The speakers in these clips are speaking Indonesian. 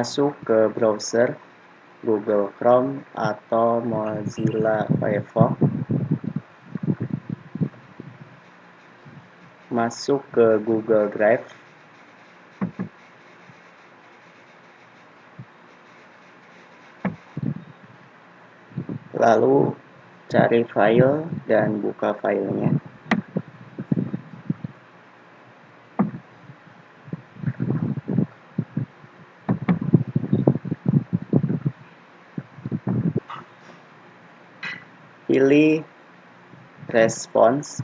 masuk ke browser Google Chrome atau Mozilla Firefox, masuk ke Google Drive, lalu cari file dan buka filenya. Pilih response,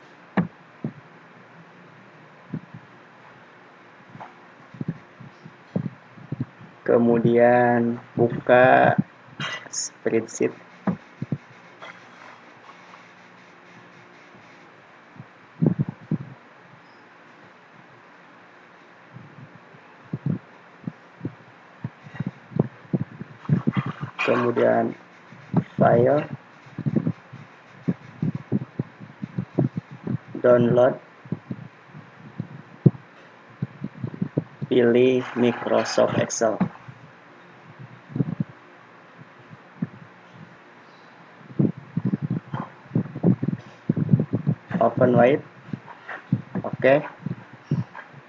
kemudian buka spreadsheet, kemudian file, download, pilih Microsoft Excel. Open wide, oke.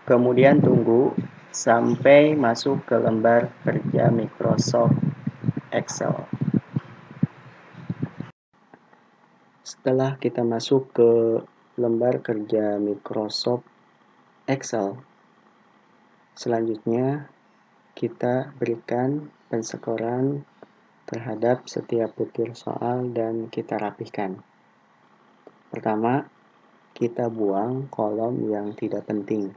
Kemudian tunggu sampai masuk ke lembar kerja Microsoft Excel. Setelah kita masuk ke lembar kerja Microsoft Excel, selanjutnya kita berikan penskoran terhadap setiap butir soal dan kita rapihkan. Pertama, kita buang kolom yang tidak penting.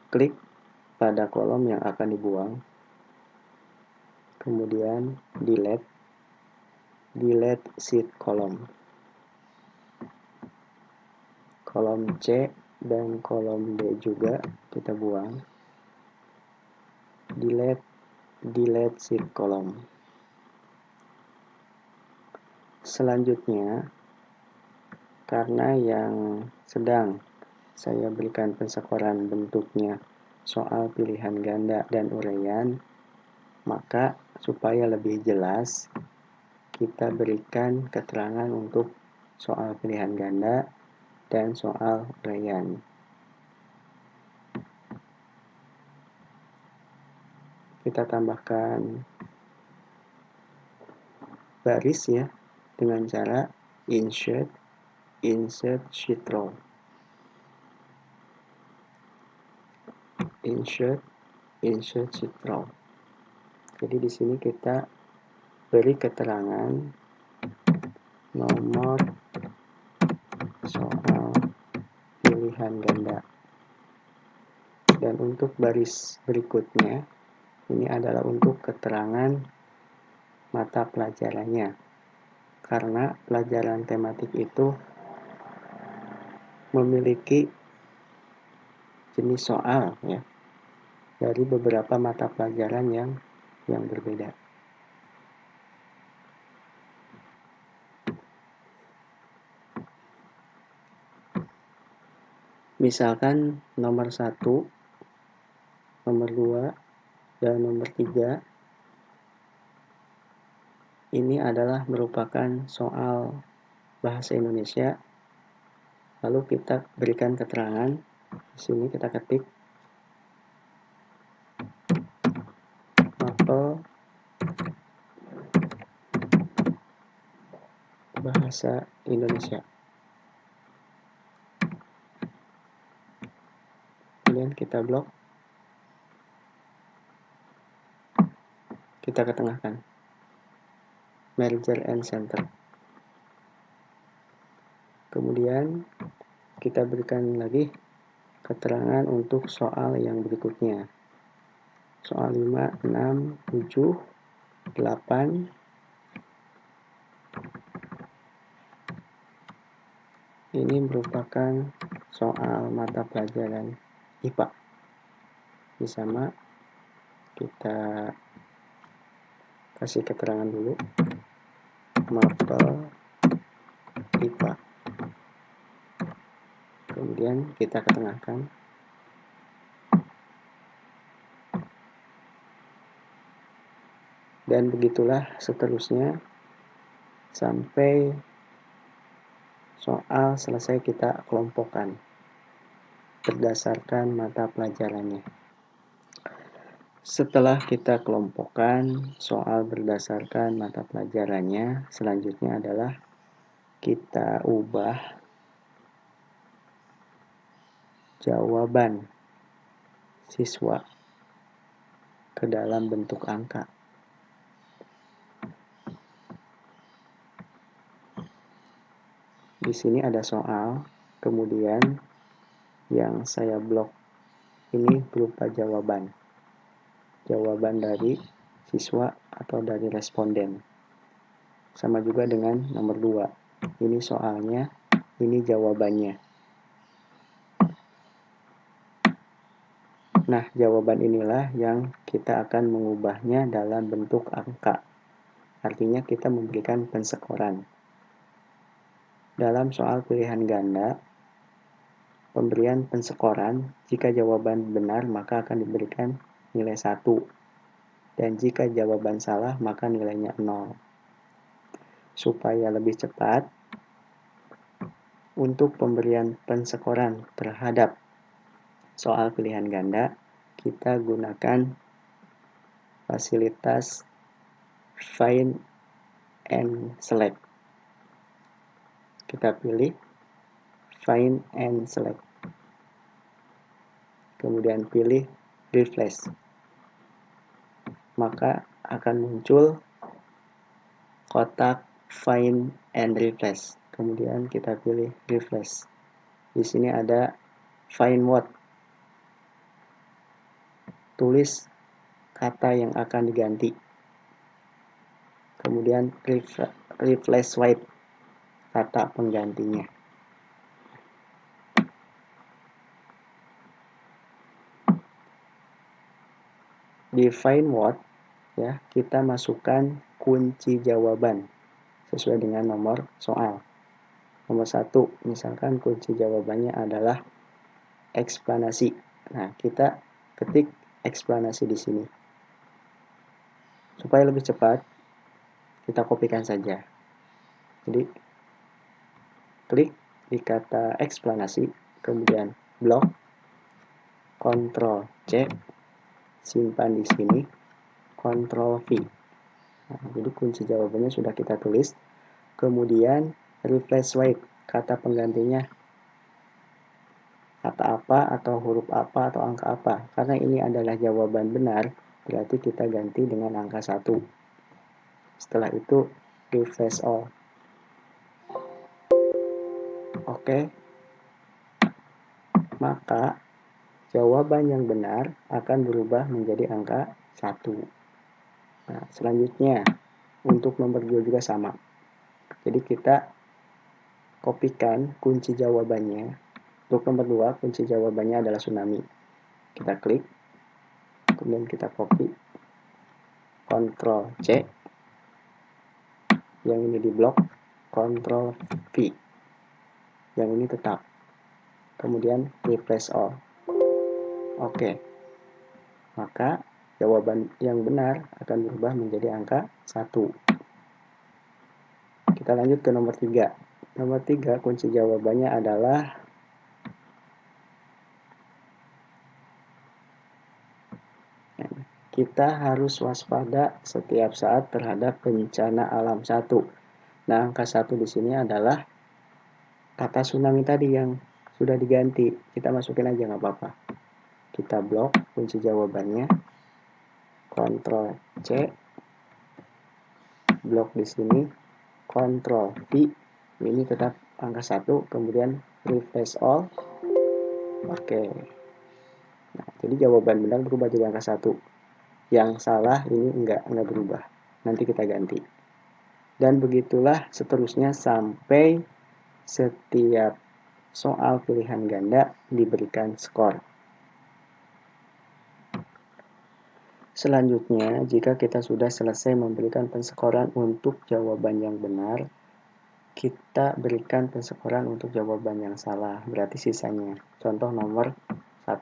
Klik pada kolom yang akan dibuang, kemudian delete sheet column. Kolom C dan kolom D juga kita buang. Delete sheet column. Selanjutnya, karena yang sedang saya berikan penskoran bentuknya soal pilihan ganda dan uraian, maka supaya lebih jelas kita berikan keterangan untuk soal pilihan ganda dan soal uraian. Kita tambahkan baris ya dengan cara insert sheet row. Insert sheet row. Jadi di sini kita beri keterangan nomor soal pilihan ganda. Dan untuk baris berikutnya, ini adalah untuk keterangan mata pelajarannya. Karena pelajaran tematik itu memiliki jenis soal ya dari beberapa mata pelajaran yang berbeda. Misalkan nomor 1, nomor 2, dan nomor 3 ini adalah merupakan soal bahasa Indonesia. Lalu kita berikan keterangan. Di sini kita ketik mapel bahasa Indonesia. Kemudian kita blok. Kita ketengahkan. Merger and center. Kemudian kita berikan lagi keterangan untuk soal yang berikutnya. Soal 5, 6, 7, 8. Ini merupakan soal mata pelajaran IPA. Ini sama, kita kasih keterangan dulu. Mapel IPA. Kemudian kita ketengahkan. Dan begitulah seterusnya sampai soal selesai kita kelompokkan berdasarkan mata pelajarannya. Setelah kita kelompokkan soal berdasarkan mata pelajarannya, selanjutnya adalah kita ubah jawaban siswa ke dalam bentuk angka. Di sini ada soal, kemudian yang saya blok ini berupa jawaban. Jawaban dari siswa atau dari responden. Sama juga dengan nomor 2. Ini soalnya, ini jawabannya. Nah, jawaban inilah yang kita akan mengubahnya dalam bentuk angka. Artinya kita memberikan pensekoran. Dalam soal pilihan ganda, pemberian pensekoran, jika jawaban benar maka akan diberikan nilai 1. Dan jika jawaban salah maka nilainya 0. Supaya lebih cepat, untuk pemberian pensekoran terhadap soal pilihan ganda, kita gunakan fasilitas find and select. Kita pilih find and select. Kemudian pilih refresh. Maka akan muncul kotak find and refresh. Kemudian kita pilih refresh. Di sini ada find what. Tulis kata yang akan diganti. Kemudian replace white, kata penggantinya. Di find what, ya, kita masukkan kunci jawaban sesuai dengan nomor soal. Nomor 1, misalkan kunci jawabannya adalah eksplanasi. Nah, kita ketik eksplanasi di sini. Supaya lebih cepat, kita kopikan saja. Jadi, klik di kata eksplanasi, kemudian blok, Ctrl C, simpan di sini, Ctrl V. Nah, jadi kunci jawabannya sudah kita tulis. Kemudian replace white, kata penggantinya kata apa atau huruf apa atau angka apa. Karena ini adalah jawaban benar, berarti kita ganti dengan angka 1. Setelah itu refresh all. Oke. Maka jawaban yang benar akan berubah menjadi angka 1. Nah, selanjutnya untuk nomor 2 juga sama. Jadi kita kopikan kunci jawabannya. Untuk nomor 2, kunci jawabannya adalah tsunami. Kita klik, kemudian kita copy, Ctrl C, yang ini di blok, Ctrl V, yang ini tetap. Kemudian replace all. Oke. Maka jawaban yang benar akan berubah menjadi angka 1. Kita lanjut ke nomor 3. Nomor 3, kunci jawabannya adalah kita harus waspada setiap saat terhadap bencana alam 1. Nah, angka 1 di sini adalah kata tsunami tadi yang sudah diganti. Kita masukin aja nggak apa-apa. Kita blok kunci jawabannya, Ctrl C, blok di sini, Ctrl V, ini tetap angka 1, kemudian refresh all. Oke. Nah, jadi jawaban benar berubah jadi angka 1. Yang salah ini enggak berubah. Nanti kita ganti. Dan begitulah seterusnya sampai setiap soal pilihan ganda diberikan skor. Selanjutnya, jika kita sudah selesai memberikan penskoran untuk jawaban yang benar, kita berikan penskoran untuk jawaban yang salah, berarti sisanya. Contoh nomor 1.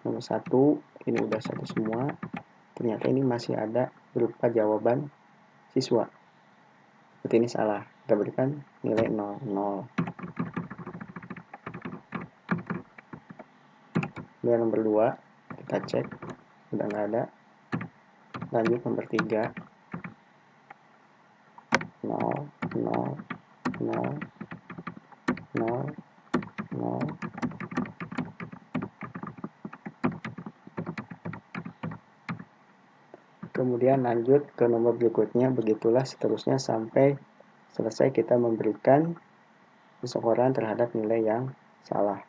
Nomor 1, ini udah 1 semua. Ternyata ini masih ada berupa jawaban siswa. Seperti ini salah. Kita berikan nilai 0. 0. Kemudian nomor 2, kita cek. Udah nggak ada. Lanjut nomor 3. 0, 0, 0, 0, 0. Kemudian lanjut ke nomor berikutnya, begitulah seterusnya sampai selesai kita memberikan penskoran terhadap nilai yang salah.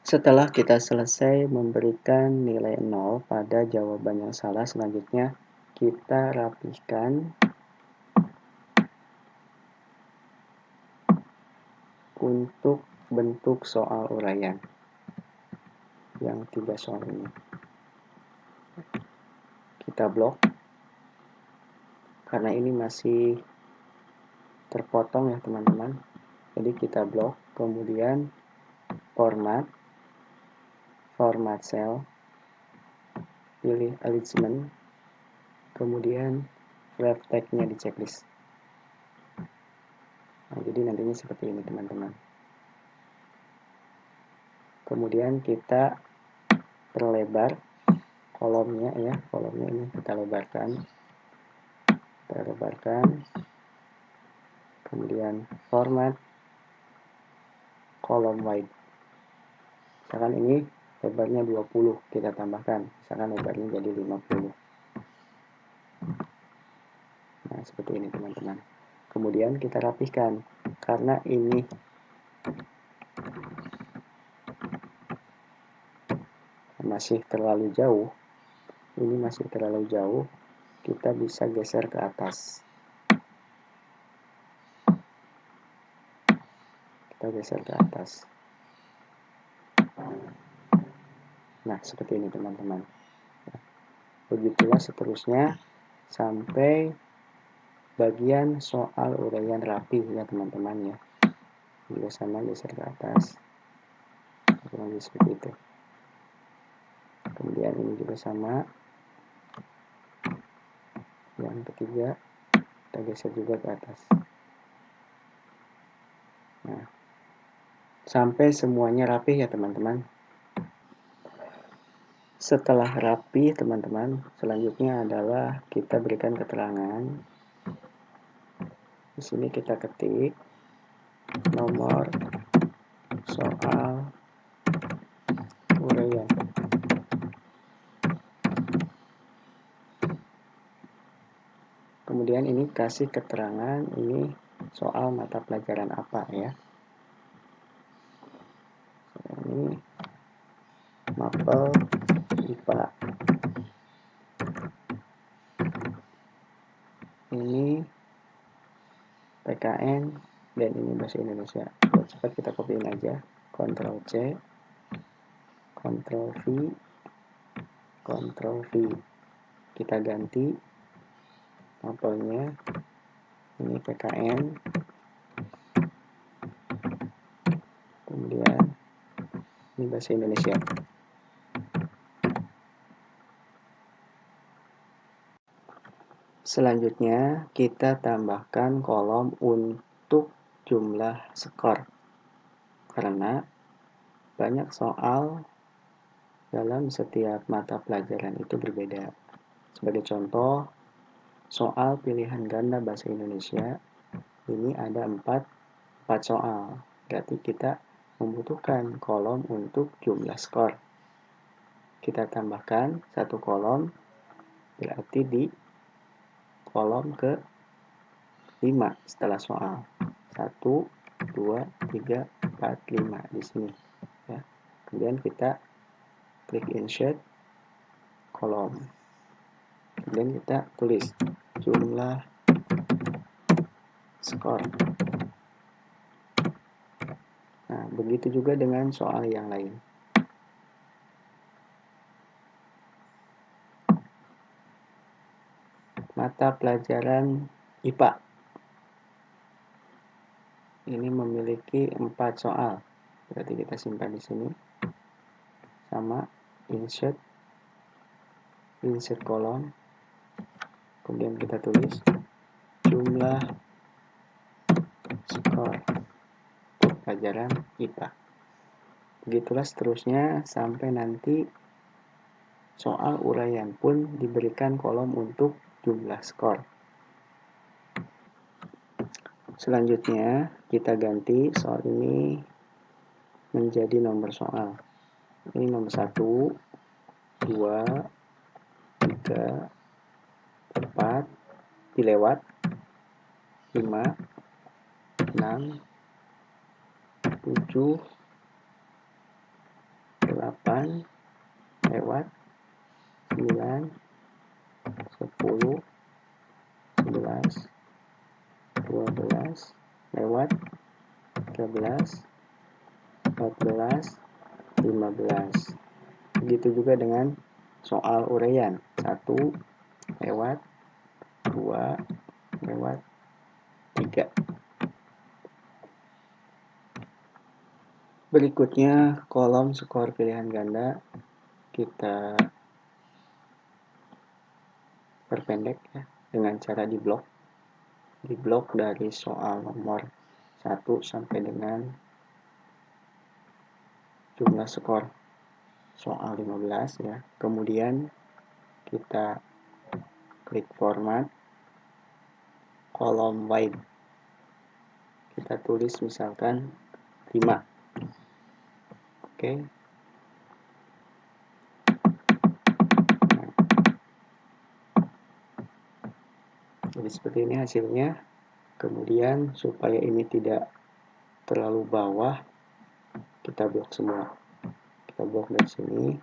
Setelah kita selesai memberikan nilai 0 pada jawaban yang salah, selanjutnya kita rapihkan untuk bentuk soal uraian yang 3 soal ini. Kita blok karena ini masih terpotong ya teman-teman, jadi kita blok. Kemudian format cell, pilih alignment, kemudian wrap tag-nya di checklist. Nah, jadi nantinya seperti ini teman-teman. Kemudian kita perlebar kolomnya ya, kolomnya ini kita lebarkan. Kemudian format kolom wide. Misalkan ini lebarnya 20, kita tambahkan. Misalkan lebarnya jadi 50. Nah, seperti ini teman-teman. Kemudian kita rapihkan. Karena ini masih terlalu jauh, kita bisa geser ke atas. Nah, seperti ini teman-teman. Begitulah seterusnya sampai bagian soal uraian rapi ya teman-teman ya. Juga sama, geser ke atas. Lagi seperti itu. Kemudian ini juga sama. Yang ketiga, kita geser juga ke atas. Nah, sampai semuanya rapi ya teman-teman. Setelah rapi teman-teman, selanjutnya adalah kita berikan keterangan. Di sini kita ketik nomor soal uraian. Kemudian ini kasih keterangan ini soal mata pelajaran apa ya. Ini mapel IPA. Ini PKN dan ini bahasa Indonesia. Buat cepat kita copyin aja. Ctrl C, Ctrl V, Ctrl V. Kita ganti mapelnya. Ini PKN. Kemudian ini bahasa Indonesia. Selanjutnya kita tambahkan kolom untuk jumlah skor. Karena banyak soal dalam setiap mata pelajaran itu berbeda. Sebagai contoh, soal pilihan ganda bahasa Indonesia ini ada 4 soal. Berarti kita membutuhkan kolom untuk jumlah skor. Kita tambahkan 1 kolom, berarti di kolom ke 5 setelah soal. 1, 2, 3, 4, 5 di sini. Ya. Kemudian kita klik insert kolom. Kemudian kita tulis jumlah skor. Nah, begitu juga dengan soal yang lain. Mata pelajaran IPA. ini memiliki 4 soal. Berarti kita simpan di sini. Sama insert kolom. Kemudian kita tulis jumlah skor untuk pelajaran IPA. Begitulah seterusnya sampai nanti soal uraian pun diberikan kolom untuk jumlah skor. Selanjutnya kita ganti soal ini menjadi nomor soal. Ini nomor 1, 2, 3, 4, dilewat, 5, 6, 7, 8, lewat, 9, 10, 11, 12, lewat, 13, 14, 15. Begitu juga dengan soal uraian. 1, lewat, 2, lewat, 3. Berikutnya kolom skor pilihan ganda kita perpendek ya, dengan cara diblok dari soal nomor 1 sampai dengan jumlah skor soal 15 ya. Kemudian kita klik format, kolom wide kita tulis misalkan 5. Oke. Jadi seperti ini hasilnya. Kemudian supaya ini tidak terlalu bawah, kita blok semua. Kita blok dari sini,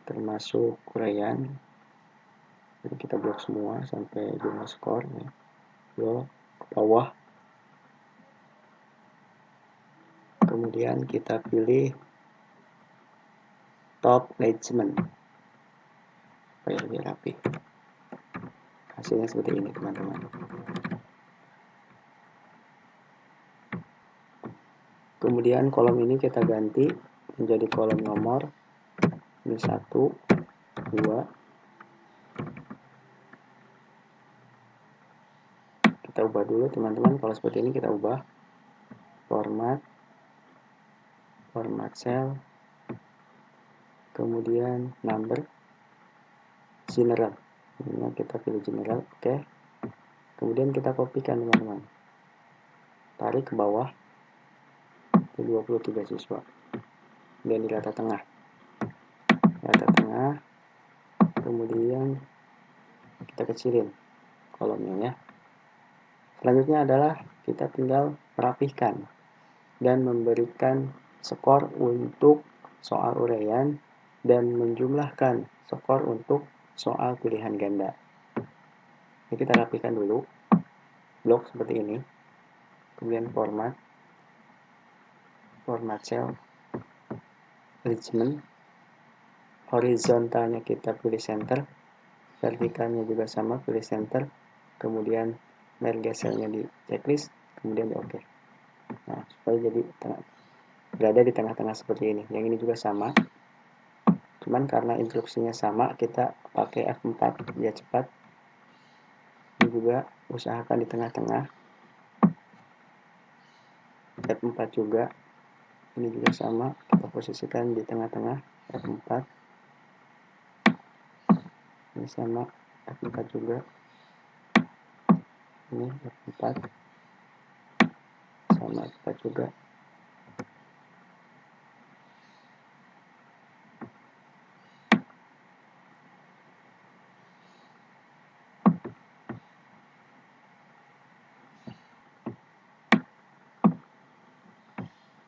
termasuk uraian. Jadi kita blok semua sampai jumlah skor ya. Blok ke bawah. Kemudian kita pilih top placement supaya lebih rapi. Hasilnya seperti ini teman-teman. Kemudian kolom ini kita ganti menjadi kolom nomor. Ini 1, 2. Kita ubah dulu teman-teman. Kalau seperti ini kita ubah format cell, kemudian number, general. Ini kita pilih general, oke. Kemudian kita kopikan teman-teman. Tarik ke bawah ke 23 siswa. Dan di rata tengah. Kemudian kita kecilin kolomnya ya. Selanjutnya adalah kita tinggal merapihkan dan memberikan skor untuk soal uraian dan menjumlahkan skor untuk soal pilihan ganda. Ini kita rapihkan dulu blok seperti ini, kemudian format cell, arrangement, horizontalnya kita pilih center, vertikalnya juga sama, pilih center, kemudian merge cellnya di checklist, kemudian di OK. Nah, supaya jadi berada di tengah-tengah seperti ini. Yang ini juga sama, cuman karena instruksinya sama, kita pakai F4 biar cepat. Ini juga usahakan di tengah-tengah, F4 juga, ini juga sama, kita posisikan di tengah-tengah, F4, ini sama, F4 juga, ini F4, sama F4 juga.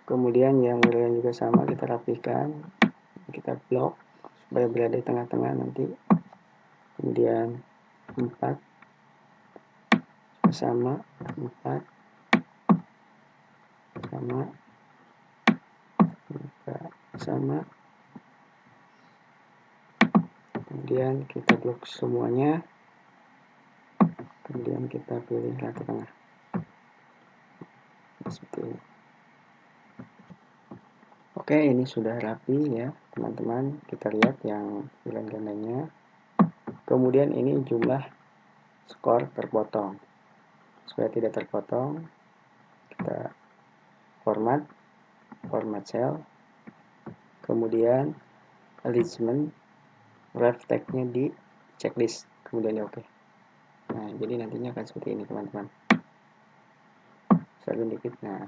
Kemudian yang uraian juga sama, kita rapihkan, kita blok supaya berada di tengah-tengah nanti. Kemudian 4 sama, 4 sama, 4 sama. Kemudian kita blok semuanya. Kemudian kita pilih rata tengah. seperti ini. Oke, ini sudah rapi ya teman-teman. Kita lihat yang nilai gandanya. Kemudian ini jumlah skor terpotong. Supaya tidak terpotong, kita format cell, kemudian alignment, ref tag-nya di checklist, kemudian di oke. Nah, jadi nantinya akan seperti ini teman-teman. Salin dikit. Nah,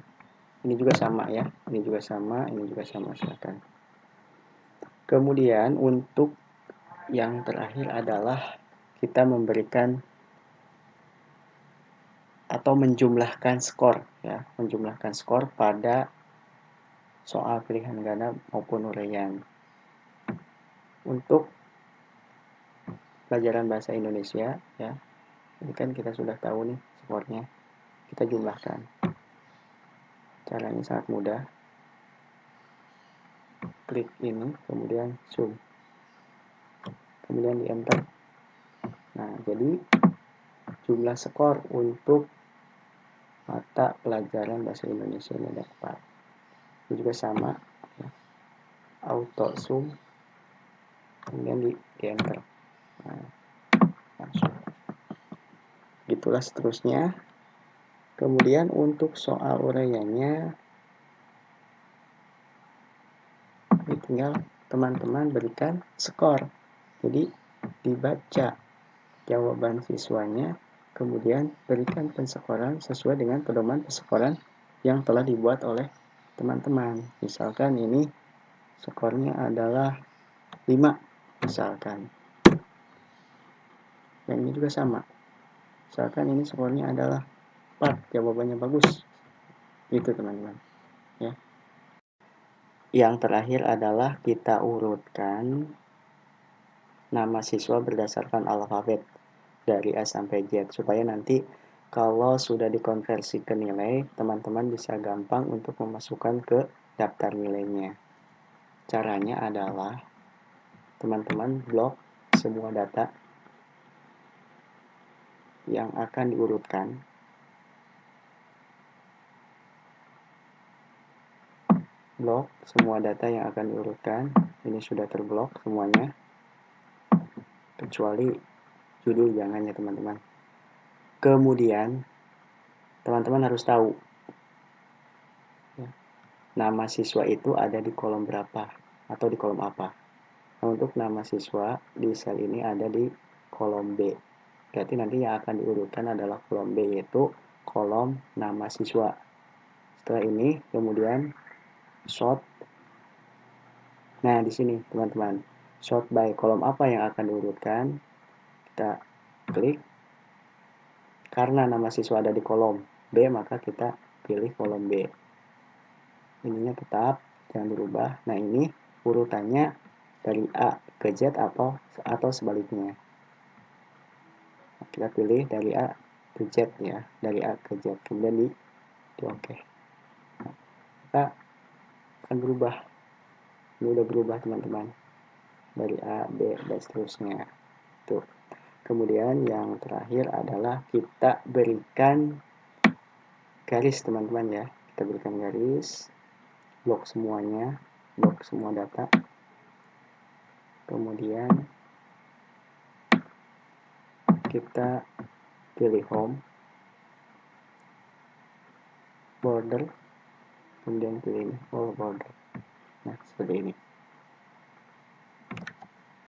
ini juga sama ya, ini juga sama, silakan. Kemudian untuk yang terakhir adalah kita memberikan atau menjumlahkan skor ya, menjumlahkan skor pada soal pilihan ganda maupun uraian. Untuk pelajaran bahasa Indonesia ya, ini kan kita sudah tahu nih skornya, kita jumlahkan. Caranya sangat mudah. Klik ini, kemudian zoom, kemudian di enter. Nah, jadi jumlah skor untuk mata pelajaran bahasa Indonesia ini dapat. Ini juga sama ya. Auto zoom, kemudian di enter. Nah, langsung. Gitulah seterusnya. Kemudian untuk soal uraiannya, tinggal teman-teman berikan skor. Jadi dibaca jawaban siswanya, kemudian berikan penskoran sesuai dengan pedoman penskoran yang telah dibuat oleh teman-teman. Misalkan ini skornya adalah 5 misalkan. Yang ini juga sama. Misalkan ini skornya adalah 4, jawabannya bagus. Gitu teman-teman. Ya. Yang terakhir adalah kita urutkan nama siswa berdasarkan alfabet dari A sampai Z, supaya nanti kalau sudah dikonversi ke nilai, teman-teman bisa gampang untuk memasukkan ke daftar nilainya. Caranya adalah teman-teman blok semua data yang akan diurutkan. Blok semua data yang akan diurutkan. Ini sudah terblok semuanya, kecuali judul jangan ya teman-teman. Kemudian teman-teman harus tahu ya, nama siswa itu ada di kolom berapa atau di kolom apa. Nah, untuk nama siswa di sel ini ada di kolom B. Berarti nanti yang akan diurutkan adalah kolom B, yaitu kolom nama siswa. Setelah ini kemudian sort. Nah, di sini teman-teman, sort by kolom apa yang akan diurutkan. Kita klik. Karena nama siswa ada di kolom B, maka kita pilih kolom B. Ininya tetap, jangan dirubah. Nah, ini urutannya dari A ke Z atau sebaliknya. Kita pilih dari A ke Z ya, dari A ke Z, kemudian di oke. Kita akan berubah. Ini udah berubah teman-teman, dari A, B, dan seterusnya. Tuh. Kemudian yang terakhir adalah kita berikan garis teman-teman ya. Kita berikan garis, blok semuanya, blok semua data. Kemudian kita pilih home, border, kemudian pilih ini all border. Nah, seperti ini.